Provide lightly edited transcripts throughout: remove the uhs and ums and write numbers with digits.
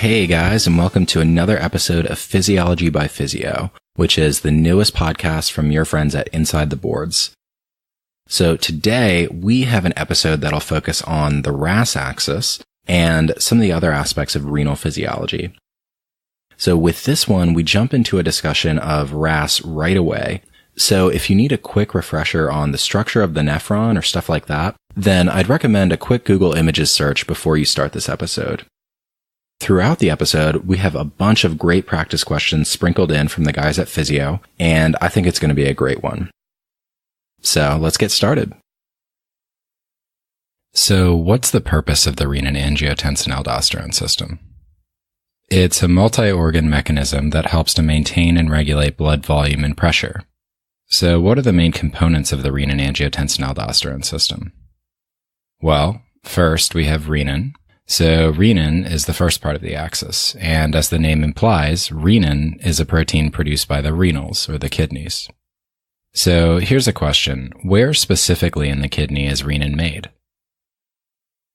Hey guys, and welcome to another episode of Physiology by Physeo, which is the newest podcast from your friends at InsideTheBoards. So today we have an episode that'll focus on the RAAS axis and some of the other aspects of renal physiology. So with this one, we jump into a discussion of RAAS right away. So if you need a quick refresher on the structure of the nephron or stuff like that, then I'd recommend a quick Google Images search before you start this episode. Throughout the episode, we have a bunch of great practice questions sprinkled in from the guys at Physeo, and I think it's going to be a great one. So let's get started. So what's the purpose of the renin-angiotensin-aldosterone system? It's a multi-organ mechanism that helps to maintain and regulate blood volume and pressure. So what are the main components of the renin-angiotensin-aldosterone system? Well, first we have renin. So renin is the first part of the axis, and as the name implies, renin is a protein produced by the renals, or the kidneys. So here's a question. Where specifically in the kidney is renin made?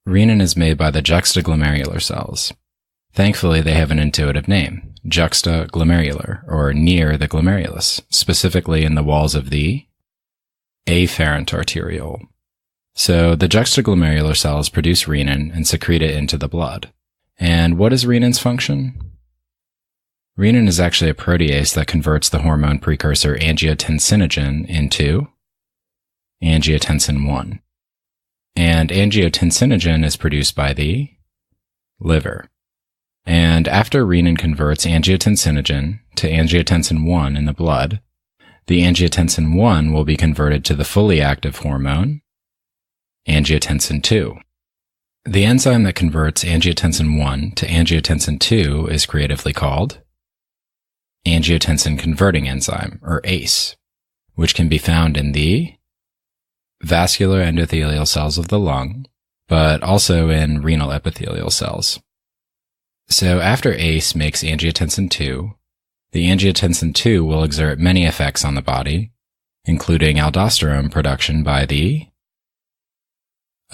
Renin is made by the juxtaglomerular cells. Thankfully, they have an intuitive name, juxtaglomerular, or near the glomerulus, specifically in the walls of the afferent arteriole. So the juxtaglomerular cells produce renin and secrete it into the blood. And what is renin's function? Renin is actually a protease that converts the hormone precursor angiotensinogen into angiotensin 1. And angiotensinogen is produced by the liver. And after renin converts angiotensinogen to angiotensin 1 in the blood, the angiotensin 1 will be converted to the fully active hormone, angiotensin 2. The enzyme that converts angiotensin 1 to angiotensin 2 is creatively called angiotensin converting enzyme, or ACE, which can be found in the vascular endothelial cells of the lung, but also in renal epithelial cells. So after ACE makes angiotensin 2, the angiotensin 2 will exert many effects on the body, including aldosterone production by the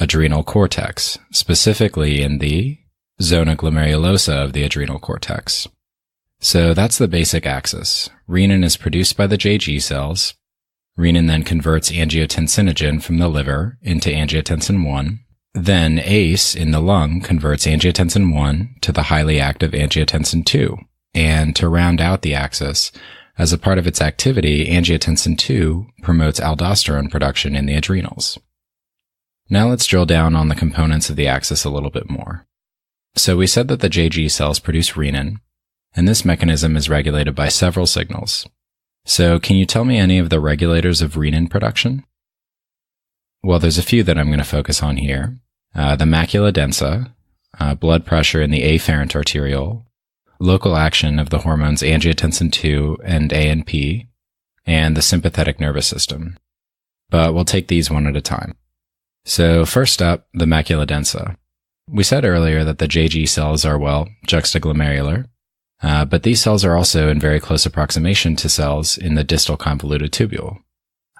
adrenal cortex, specifically in the zona glomerulosa of the adrenal cortex. So that's the basic axis. Renin is produced by the JG cells. Renin then converts angiotensinogen from the liver into angiotensin 1. Then ACE in the lung converts angiotensin 1 to the highly active angiotensin 2. And to round out the axis, as a part of its activity, angiotensin 2 promotes aldosterone production in the adrenals. Now let's drill down on the components of the axis a little bit more. So we said that the JG cells produce renin, and this mechanism is regulated by several signals. So can you tell me any of the regulators of renin production? Well, there's a few that I'm going to focus on here. The macula densa, blood pressure in the afferent arteriole, local action of the hormones angiotensin 2 and ANP, and the sympathetic nervous system. But we'll take these one at a time. So first up, the macula densa. We said earlier that the JG cells are, juxtaglomerular, but these cells are also in very close approximation to cells in the distal convoluted tubule.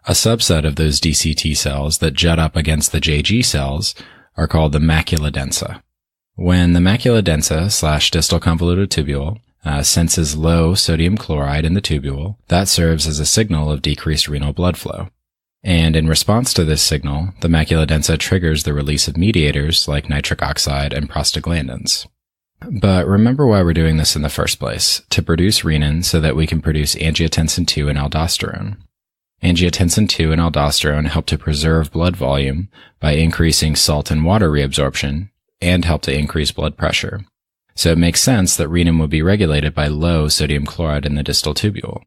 A subset of those DCT cells that jut up against the JG cells are called the macula densa. When the macula densa / distal convoluted tubule senses low sodium chloride in the tubule, that serves as a signal of decreased renal blood flow. And in response to this signal, the macula densa triggers the release of mediators like nitric oxide and prostaglandins. But remember why we're doing this in the first place, to produce renin so that we can produce angiotensin 2 and aldosterone. Angiotensin 2 and aldosterone help to preserve blood volume by increasing salt and water reabsorption and help to increase blood pressure. So it makes sense that renin would be regulated by low sodium chloride in the distal tubule.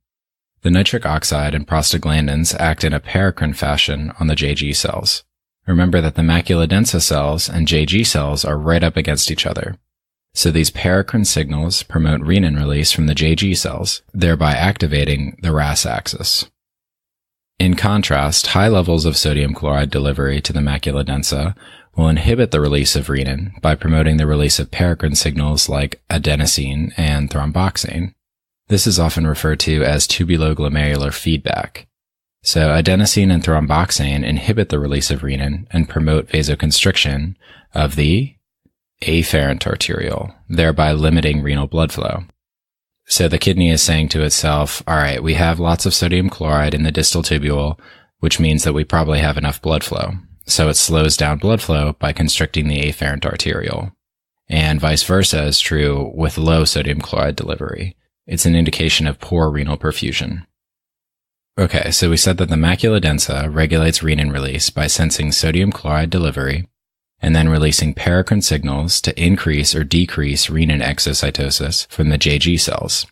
The nitric oxide and prostaglandins act in a paracrine fashion on the JG cells. Remember that the macula densa cells and JG cells are right up against each other. So these paracrine signals promote renin release from the JG cells, thereby activating the RAAS axis. In contrast, high levels of sodium chloride delivery to the macula densa will inhibit the release of renin by promoting the release of paracrine signals like adenosine and thromboxane. This is often referred to as tubuloglomerular feedback. So adenosine and thromboxane inhibit the release of renin and promote vasoconstriction of the afferent arteriole, thereby limiting renal blood flow. So the kidney is saying to itself, all right, we have lots of sodium chloride in the distal tubule, which means that we probably have enough blood flow. So it slows down blood flow by constricting the afferent arteriole. And vice versa is true with low sodium chloride delivery. It's an indication of poor renal perfusion. Okay, so we said that the macula densa regulates renin release by sensing sodium chloride delivery and then releasing paracrine signals to increase or decrease renin exocytosis from the JG cells.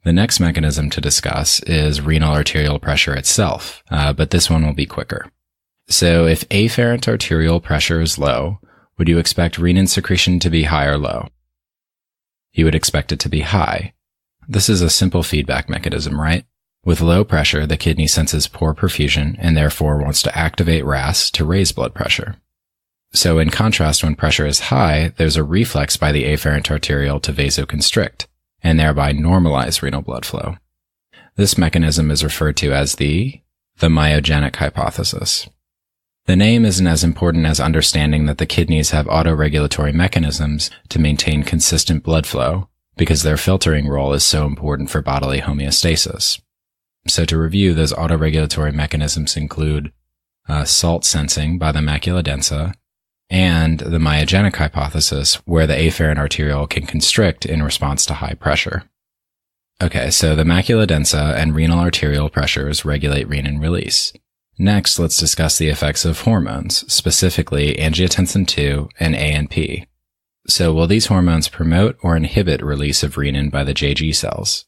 The next mechanism to discuss is renal arterial pressure itself, but this one will be quicker. So if afferent arterial pressure is low, would you expect renin secretion to be high or low? You would expect it to be high. This is a simple feedback mechanism, right? With low pressure, the kidney senses poor perfusion and therefore wants to activate RAAS to raise blood pressure. So in contrast, when pressure is high, there's a reflex by the afferent arteriole to vasoconstrict and thereby normalize renal blood flow. This mechanism is referred to as the myogenic hypothesis. The name isn't as important as understanding that the kidneys have autoregulatory mechanisms to maintain consistent blood flow because their filtering role is so important for bodily homeostasis. So to review, those autoregulatory mechanisms include salt sensing by the macula densa and the myogenic hypothesis where the afferent arteriole can constrict in response to high pressure. Okay, so the macula densa and renal arterial pressures regulate renin release. Next, let's discuss the effects of hormones, specifically angiotensin II and ANP. So will these hormones promote or inhibit release of renin by the JG cells?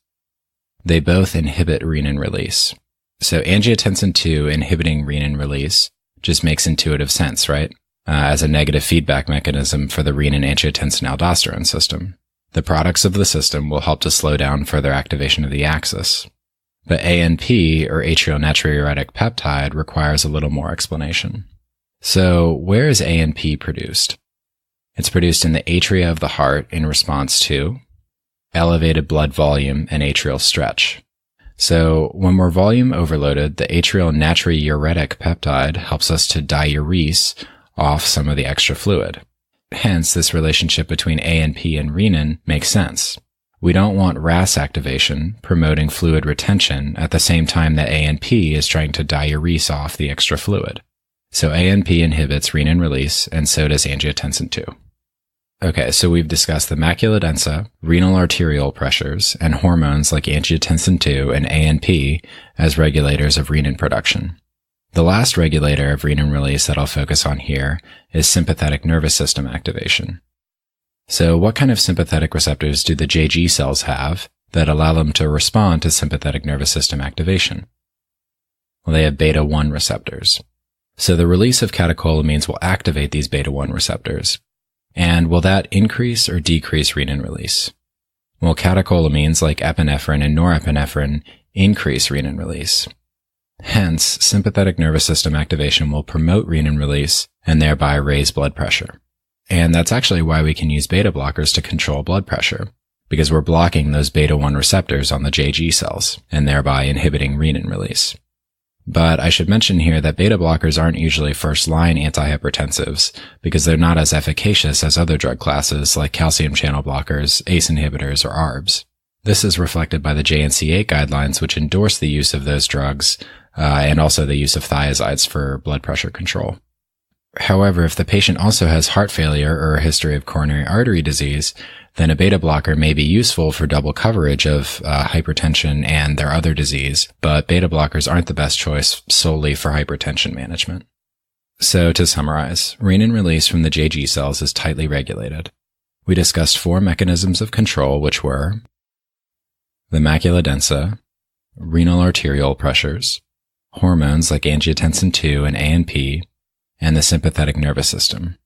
They both inhibit renin release. So angiotensin II inhibiting renin release just makes intuitive sense, right? As a negative feedback mechanism for the renin-angiotensin-aldosterone system. The products of the system will help to slow down further activation of the axis. But ANP, or atrionatriuretic peptide, requires a little more explanation. So where is ANP produced? It's produced in the atria of the heart in response to elevated blood volume and atrial stretch. So when we're volume overloaded, the atrial natriuretic peptide helps us to diurese off some of the extra fluid. Hence, this relationship between ANP and renin makes sense. We don't want RAAS activation promoting fluid retention at the same time that ANP is trying to diurese off the extra fluid. So ANP inhibits renin release, and so does angiotensin II. Okay, so we've discussed the macula densa, renal arterial pressures, and hormones like angiotensin II and ANP as regulators of renin production. The last regulator of renin release that I'll focus on here is sympathetic nervous system activation. So what kind of sympathetic receptors do the JG cells have that allow them to respond to sympathetic nervous system activation? Well, they have beta-1 receptors. So the release of catecholamines will activate these beta-1 receptors. And will that increase or decrease renin release? Well, catecholamines like epinephrine and norepinephrine increase renin release. Hence, sympathetic nervous system activation will promote renin release and thereby raise blood pressure. And that's actually why we can use beta blockers to control blood pressure, because we're blocking those beta-1 receptors on the JG cells and thereby inhibiting renin release. But I should mention here that beta blockers aren't usually first-line antihypertensives because they're not as efficacious as other drug classes like calcium channel blockers, ACE inhibitors, or ARBs. This is reflected by the JNC8 guidelines, which endorse the use of those drugs and also the use of thiazides for blood pressure control. However, if the patient also has heart failure or a history of coronary artery disease, then a beta blocker may be useful for double coverage of hypertension and their other disease, but beta blockers aren't the best choice solely for hypertension management. So to summarize, renin release from the JG cells is tightly regulated. We discussed 4 mechanisms of control, which were the macula densa, renal arterial pressures, hormones like angiotensin II and ANP, and the sympathetic nervous system.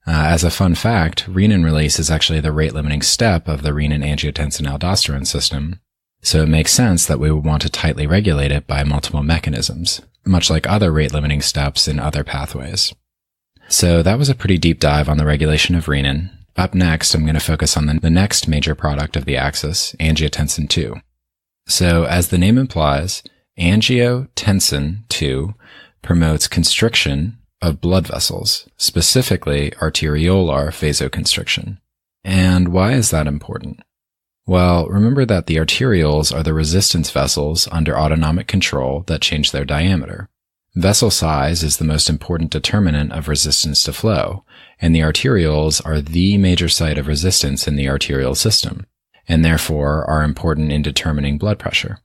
As a fun fact, renin release is actually the rate-limiting step of the renin-angiotensin-aldosterone system, so it makes sense that we would want to tightly regulate it by multiple mechanisms, much like other rate-limiting steps in other pathways. So that was a pretty deep dive on the regulation of renin. Up next, I'm going to focus on the next major product of the axis, angiotensin II. So as the name implies, angiotensin II promotes constriction of blood vessels, specifically arteriolar vasoconstriction. And why is that important? Well, remember that the arterioles are the resistance vessels under autonomic control that change their diameter. Vessel size is the most important determinant of resistance to flow, and the arterioles are the major site of resistance in the arterial system, and therefore are important in determining blood pressure.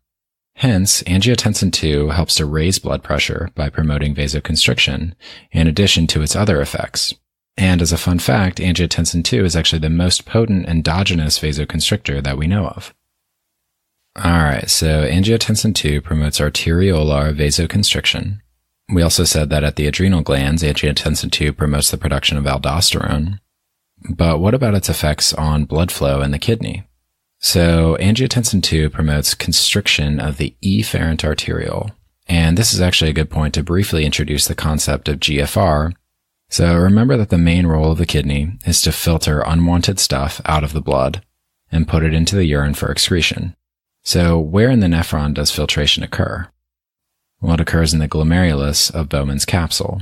Hence, angiotensin II helps to raise blood pressure by promoting vasoconstriction, in addition to its other effects. And as a fun fact, angiotensin II is actually the most potent endogenous vasoconstrictor that we know of. Alright, so angiotensin II promotes arteriolar vasoconstriction. We also said that at the adrenal glands, angiotensin II promotes the production of aldosterone. But what about its effects on blood flow in the kidney? So angiotensin II promotes constriction of the efferent arteriole. And this is actually a good point to briefly introduce the concept of GFR. So remember that the main role of the kidney is to filter unwanted stuff out of the blood and put it into the urine for excretion. So where in the nephron does filtration occur? Well, it occurs in the glomerulus of Bowman's capsule.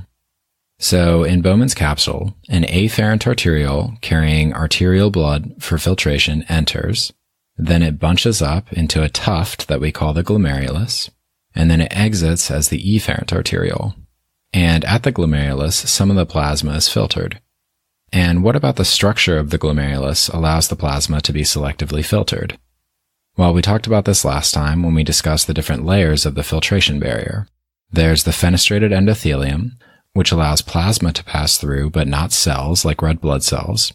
So in Bowman's capsule, an afferent arteriole carrying arterial blood for filtration enters, then it bunches up into a tuft that we call the glomerulus, and then it exits as the efferent arteriole. And at the glomerulus, some of the plasma is filtered. And what about the structure of the glomerulus allows the plasma to be selectively filtered? Well, we talked about this last time when we discussed the different layers of the filtration barrier. There's the fenestrated endothelium, which allows plasma to pass through but not cells like red blood cells.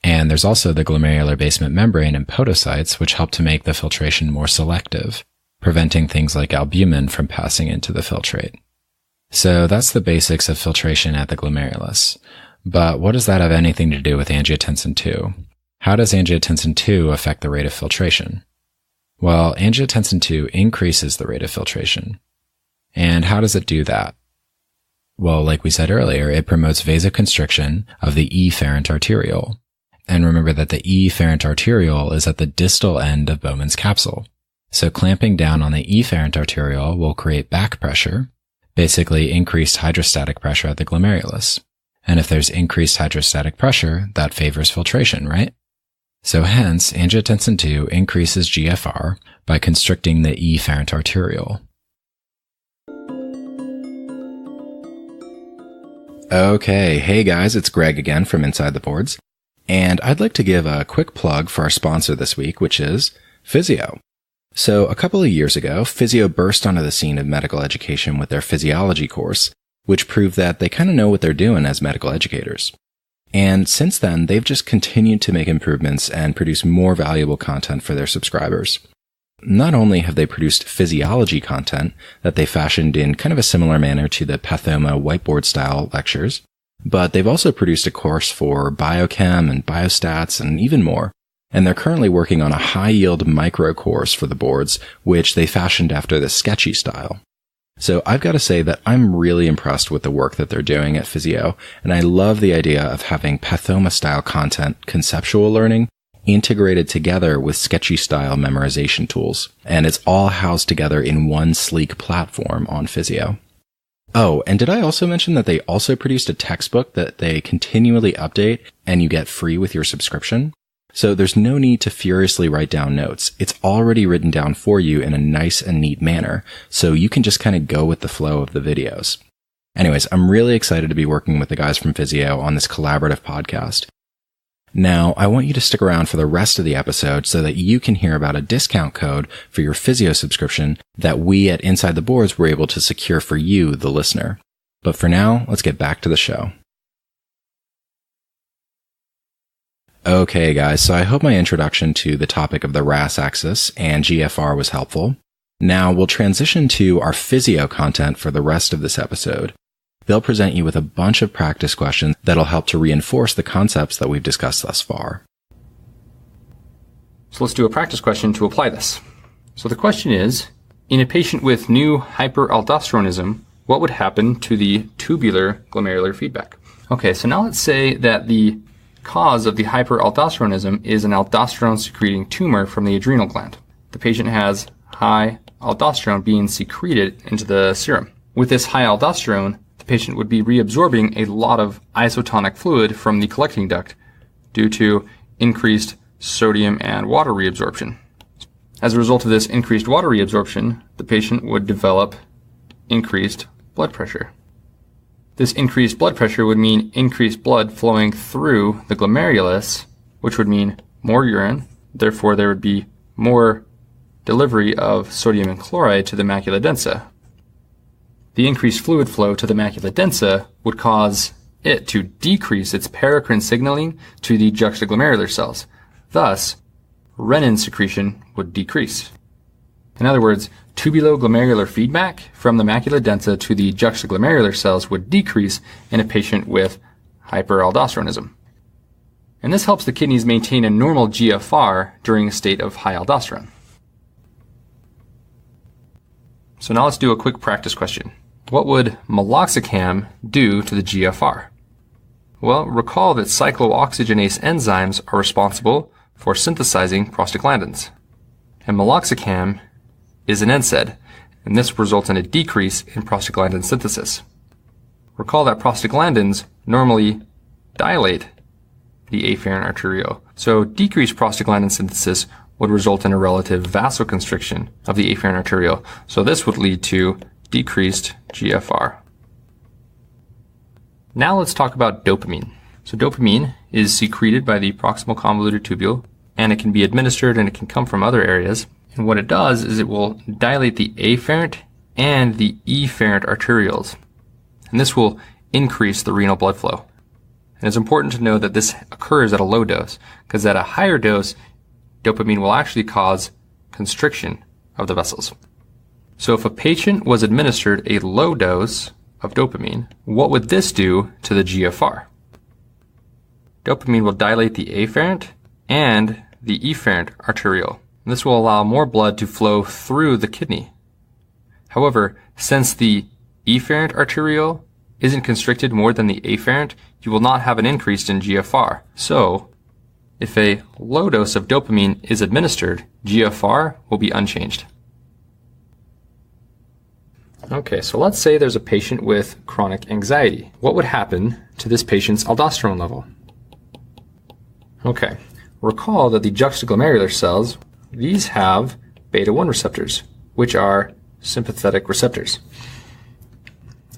And there's also the glomerular basement membrane and podocytes, which help to make the filtration more selective, preventing things like albumin from passing into the filtrate. So that's the basics of filtration at the glomerulus. But what does that have anything to do with angiotensin II? How does angiotensin II affect the rate of filtration? Well, angiotensin II increases the rate of filtration. And how does it do that? Well, like we said earlier, it promotes vasoconstriction of the efferent arteriole. And remember that the efferent arteriole is at the distal end of Bowman's capsule. So clamping down on the efferent arteriole will create back pressure, basically increased hydrostatic pressure at the glomerulus. And if there's increased hydrostatic pressure, that favors filtration, right? So hence, angiotensin II increases GFR by constricting the efferent arteriole. Okay, hey guys, it's Greg again from InsideTheBoards, and I'd like to give a quick plug for our sponsor this week, which is Physeo. So a couple of years ago, Physeo burst onto the scene of medical education with their Physiology course, which proved that they kind of know what they're doing as medical educators. And since then, they've just continued to make improvements and produce more valuable content for their subscribers. Not only have they produced physiology content that they fashioned in kind of a similar manner to the Pathoma whiteboard-style lectures, but they've also produced a course for biochem and biostats and even more. And they're currently working on a high-yield micro course for the boards, which they fashioned after the sketchy style. So I've got to say that I'm really impressed with the work that they're doing at Physeo, and I love the idea of having Pathoma-style content, conceptual learning, integrated together with sketchy-style memorization tools. And it's all housed together in one sleek platform on Physeo. Oh, and did I also mention that they also produced a textbook that they continually update and you get free with your subscription? So there's no need to furiously write down notes. It's already written down for you in a nice and neat manner, so you can just kind of go with the flow of the videos. Anyways, I'm really excited to be working with the guys from Physeo on this collaborative podcast. Now, I want you to stick around for the rest of the episode so that you can hear about a discount code for your Physeo subscription that we at InsideTheBoards were able to secure for you, the listener. But for now, let's get back to the show. Okay, guys, so I hope my introduction to the topic of the RAAS axis and GFR was helpful. Now we'll transition to our Physeo content for the rest of this episode. They'll present you with a bunch of practice questions that'll help to reinforce the concepts that we've discussed thus far. So let's do a practice question to apply this. So the question is, in a patient with new hyperaldosteronism, what would happen to the tubular glomerular feedback? Okay, so now let's say that the cause of the hyperaldosteronism is an aldosterone-secreting tumor from the adrenal gland. The patient has high aldosterone being secreted into the serum. With this high aldosterone, the patient would be reabsorbing a lot of isotonic fluid from the collecting duct due to increased sodium and water reabsorption. As a result of this increased water reabsorption, the patient would develop increased blood pressure. This increased blood pressure would mean increased blood flowing through the glomerulus, which would mean more urine. Therefore, there would be more delivery of sodium and chloride to the macula densa. The increased fluid flow to the macula densa would cause it to decrease its paracrine signaling to the juxtaglomerular cells. Thus, renin secretion would decrease. In other words, tubuloglomerular feedback from the macula densa to the juxtaglomerular cells would decrease in a patient with hyperaldosteronism. And this helps the kidneys maintain a normal GFR during a state of high aldosterone. So now let's do a quick practice question. What would meloxicam do to the GFR? Well, recall that cyclooxygenase enzymes are responsible for synthesizing prostaglandins. And meloxicam is an NSAID, and this results in a decrease in prostaglandin synthesis. Recall that prostaglandins normally dilate the afferent arteriole, so decreased prostaglandin synthesis would result in a relative vasoconstriction of the afferent arteriole, so this would lead to decreased GFR. Now let's talk about dopamine. So dopamine is secreted by the proximal convoluted tubule, and it can be administered and it can come from other areas. And what it does is it will dilate the afferent and the efferent arterioles. And this will increase the renal blood flow. And it's important to know that this occurs at a low dose, because at a higher dose, dopamine will actually cause constriction of the vessels. So if a patient was administered a low dose of dopamine, what would this do to the GFR? Dopamine will dilate the afferent and the efferent arteriole. And this will allow more blood to flow through the kidney. However, since the efferent arteriole isn't constricted more than the afferent, you will not have an increase in GFR. So, if a low dose of dopamine is administered, GFR will be unchanged. Okay, so let's say there's a patient with chronic anxiety. What would happen to this patient's aldosterone level? Okay, recall that the juxtaglomerular cells, these have beta-1 receptors, which are sympathetic receptors.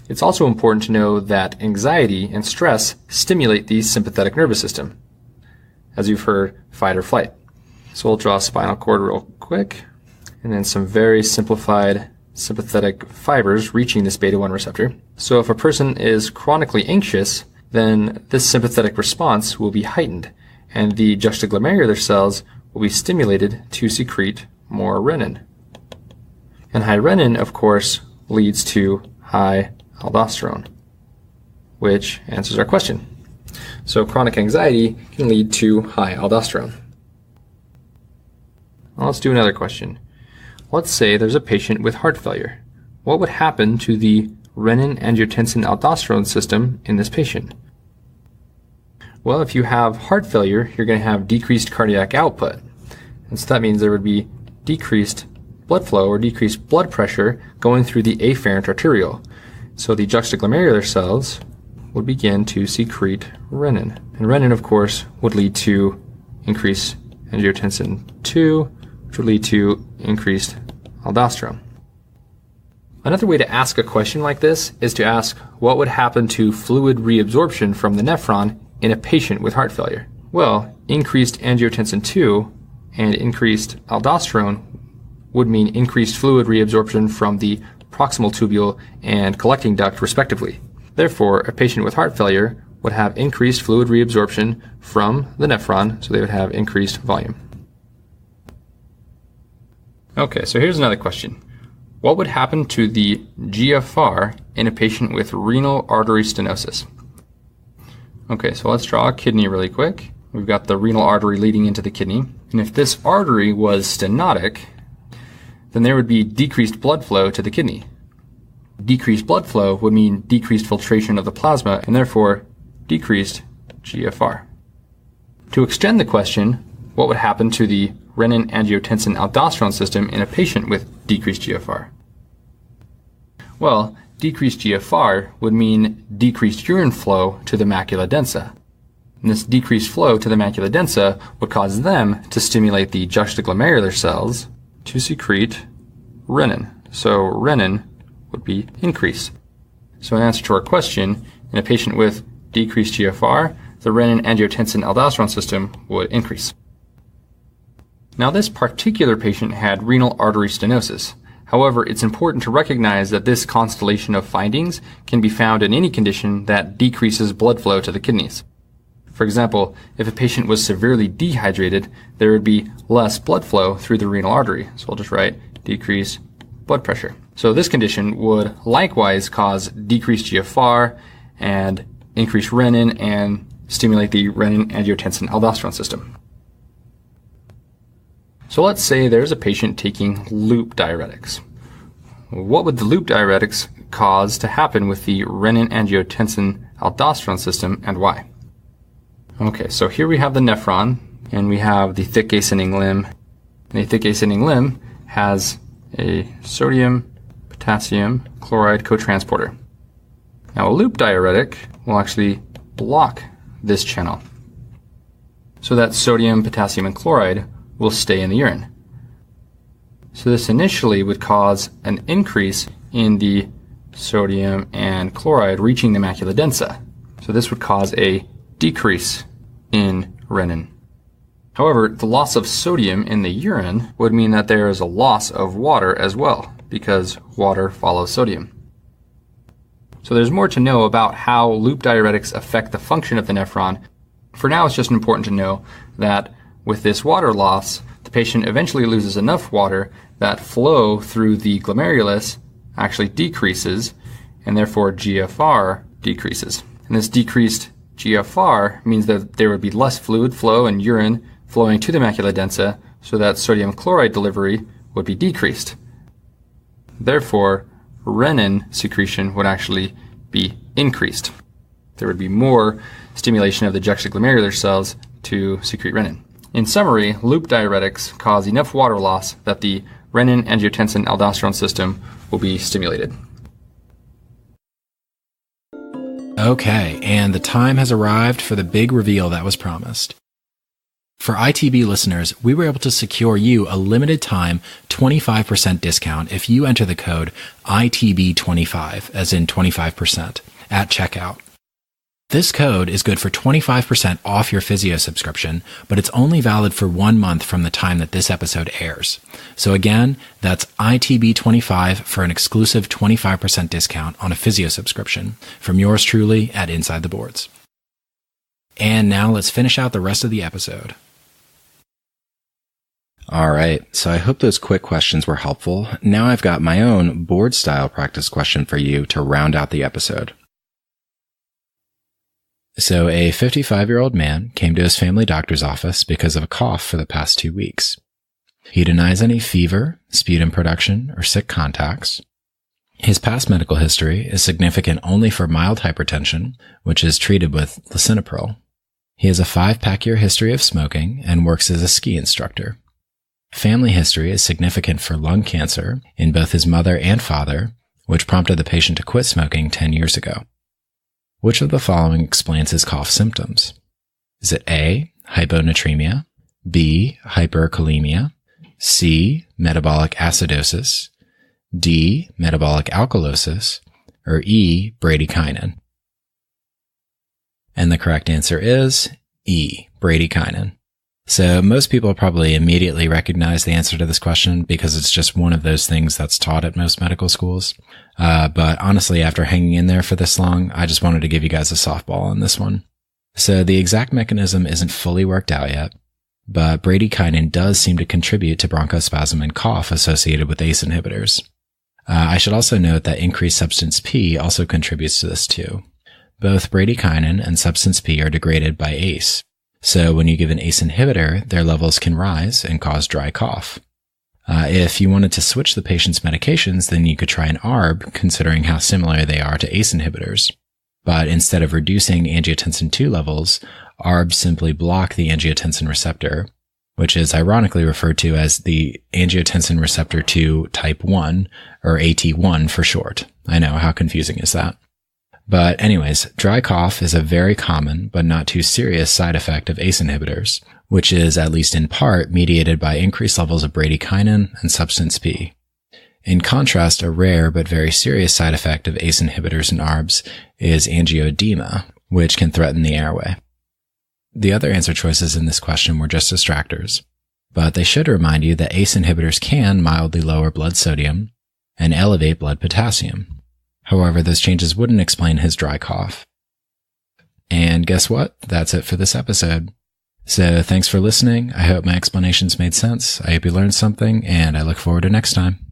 It's also important to know that anxiety and stress stimulate the sympathetic nervous system. As you've heard, fight or flight. So we'll draw a spinal cord real quick, and then some very simplified sympathetic fibers reaching this beta-1 receptor. So if a person is chronically anxious, then this sympathetic response will be heightened, and the juxtaglomerular cells will be stimulated to secrete more renin. And high renin, of course, leads to high aldosterone, which answers our question. So chronic anxiety can lead to high aldosterone. Now let's do another question. Let's say there's a patient with heart failure. What would happen to the renin-angiotensin-aldosterone system in this patient? Well, if you have heart failure, you're going to have decreased cardiac output. And so that means there would be decreased blood flow or decreased blood pressure going through the afferent arteriole. So the juxtaglomerular cells would begin to secrete renin. And renin, of course, would lead to increased angiotensin II, which would lead to increased aldosterone. Another way to ask a question like this is to ask what would happen to fluid reabsorption from the nephron in a patient with heart failure. Well, increased angiotensin II and increased aldosterone would mean increased fluid reabsorption from the proximal tubule and collecting duct respectively. Therefore, a patient with heart failure would have increased fluid reabsorption from the nephron, so they would have increased volume. Okay, so here's another question. What would happen to the GFR in a patient with renal artery stenosis? Okay, so let's draw a kidney really quick. We've got the renal artery leading into the kidney. And if this artery was stenotic, then there would be decreased blood flow to the kidney. Decreased blood flow would mean decreased filtration of the plasma and therefore decreased GFR. To extend the question, what would happen to the renin-angiotensin-aldosterone system in a patient with decreased GFR? Well, decreased GFR would mean decreased urine flow to the macula densa. And this decreased flow to the macula densa would cause them to stimulate the juxtaglomerular cells to secrete renin. So renin would be increased. So in answer to our question, in a patient with decreased GFR, the renin-angiotensin-aldosterone system would increase. Now this particular patient had renal artery stenosis. However, it's important to recognize that this constellation of findings can be found in any condition that decreases blood flow to the kidneys. For example, if a patient was severely dehydrated, there would be less blood flow through the renal artery. So we'll just write decreased blood pressure. So this condition would likewise cause decreased GFR and increased renin and stimulate the renin-angiotensin-aldosterone system. So let's say there's a patient taking loop diuretics. What would the loop diuretics cause to happen with the renin-angiotensin-aldosterone system, and why? Okay, so here we have the nephron, and we have the thick ascending limb. And the thick ascending limb has a sodium potassium chloride cotransporter. Now a loop diuretic will actually block this channel, so that sodium, potassium, and chloride will stay in the urine. So this initially would cause an increase in the sodium and chloride reaching the macula densa. So this would cause a decrease in renin. However, the loss of sodium in the urine would mean that there is a loss of water as well, because water follows sodium. So there's more to know about how loop diuretics affect the function of the nephron. For now, it's just important to know that with this water loss, the patient eventually loses enough water that flow through the glomerulus actually decreases, and therefore GFR decreases. And this decreased GFR means that there would be less fluid flow and urine flowing to the macula densa, so that sodium chloride delivery would be decreased. Therefore, renin secretion would actually be increased. There would be more stimulation of the juxtaglomerular cells to secrete renin. In summary, loop diuretics cause enough water loss that the renin-angiotensin-aldosterone system will be stimulated. Okay, and the time has arrived for the big reveal that was promised. For ITB listeners, we were able to secure you a limited time 25% discount if you enter the code ITB25, as in 25%, at checkout. This code is good for 25% off your Physeo subscription, but it's only valid for 1 month from the time that this episode airs. So again, that's ITB25 for an exclusive 25% discount on a Physeo subscription from yours truly at InsideTheBoards. And now let's finish out the rest of the episode. All right, so I hope those quick questions were helpful. Now I've got my own board-style practice question for you to round out the episode. So a 55-year-old man came to his family doctor's office because of a cough for the past 2 weeks. He denies any fever, sputum production, or sick contacts. His past medical history is significant only for mild hypertension, which is treated with lisinopril. He has a 5-pack-year history of smoking and works as a ski instructor. Family history is significant for lung cancer in both his mother and father, which prompted the patient to quit smoking 10 years ago. Which of the following explains his cough symptoms? Is it A, hyponatremia, B, hyperkalemia, C, metabolic acidosis, D, metabolic alkalosis, or E, bradykinin? And the correct answer is E, bradykinin. So most people probably immediately recognize the answer to this question because it's just one of those things that's taught at most medical schools. But honestly, after hanging in there for this long, I just wanted to give you guys a softball on this one. So the exact mechanism isn't fully worked out yet, but bradykinin does seem to contribute to bronchospasm and cough associated with ACE inhibitors. I should also note that increased substance P also contributes to this too. Both bradykinin and substance P are degraded by ACE. So when you give an ACE inhibitor, their levels can rise and cause dry cough. If you wanted to switch the patient's medications, then you could try an ARB, considering how similar they are to ACE inhibitors. But instead of reducing angiotensin II levels, ARBs simply block the angiotensin receptor, which is ironically referred to as the angiotensin receptor 2 type 1, or AT1 for short. I know, how confusing is that? But anyways, dry cough is a very common but not too serious side effect of ACE inhibitors, which is at least in part mediated by increased levels of bradykinin and substance P. In contrast, a rare but very serious side effect of ACE inhibitors and ARBs is angioedema, which can threaten the airway. The other answer choices in this question were just distractors, but they should remind you that ACE inhibitors can mildly lower blood sodium and elevate blood potassium. However, those changes wouldn't explain his dry cough. And guess what? That's it for this episode. So thanks for listening. I hope my explanations made sense. I hope you learned something, and I look forward to next time.